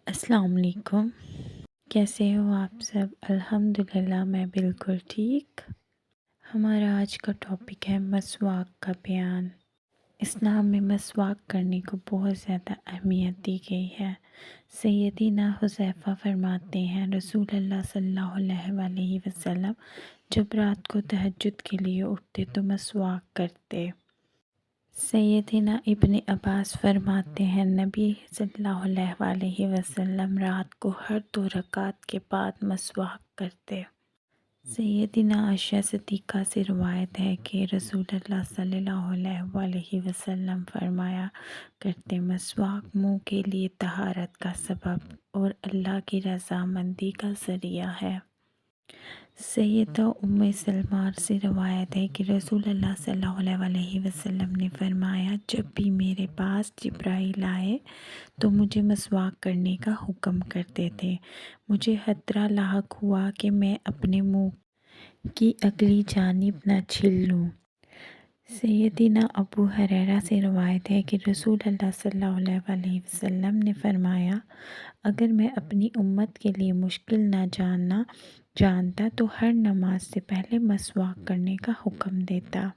السلام علیکم، کیسے ہو آپ سب؟ الحمدللہ میں بالکل ٹھیک۔ ہمارا آج کا ٹاپک ہے مسواک کا بیان۔ اسلام میں مسواک کرنے کو بہت زیادہ اہمیت دی گئی ہے۔ سیدنا حذیفہ فرماتے ہیں رسول اللہ صلی اللہ علیہ وآلہ وسلم جب رات کو تہجد کے لیے اٹھتے تو مسواک کرتے۔ سیدنا ابن عباس فرماتے ہیں نبی صلی اللہ علیہ وآلہ وسلم رات کو ہر 2 رکعت کے بعد مسواک کرتے۔ سیدنا عائشہ صدیقہ سے روایت ہے کہ رسول اللہ صلی اللہ علیہ وآلہ وسلم فرمایا کرتے مسواک منہ کے لیے طہارت کا سبب اور اللہ کی رضامندی کا ذریعہ ہے۔ سیدہ ام سلمہ سے روایت ہے کہ رسول اللہ صلی اللہ علیہ وآلہ وسلم نے فرمایا جب بھی میرے پاس جبرائیل آئے تو مجھے مسواک کرنے کا حکم کرتے تھے۔ مجھے خطرہ لاحق ہوا کہ میں اپنے منہ کی اگلی جانب نہ چھیل لوں۔ سیدنا ابو ہریرہ سے روایت ہے کہ رسول اللہ صلی اللہ علیہ وآلہ وسلم نے فرمایا اگر میں اپنی امت کے لیے مشکل نہ جانتا تو ہر نماز سے پہلے مسواک کرنے کا حکم دیتا۔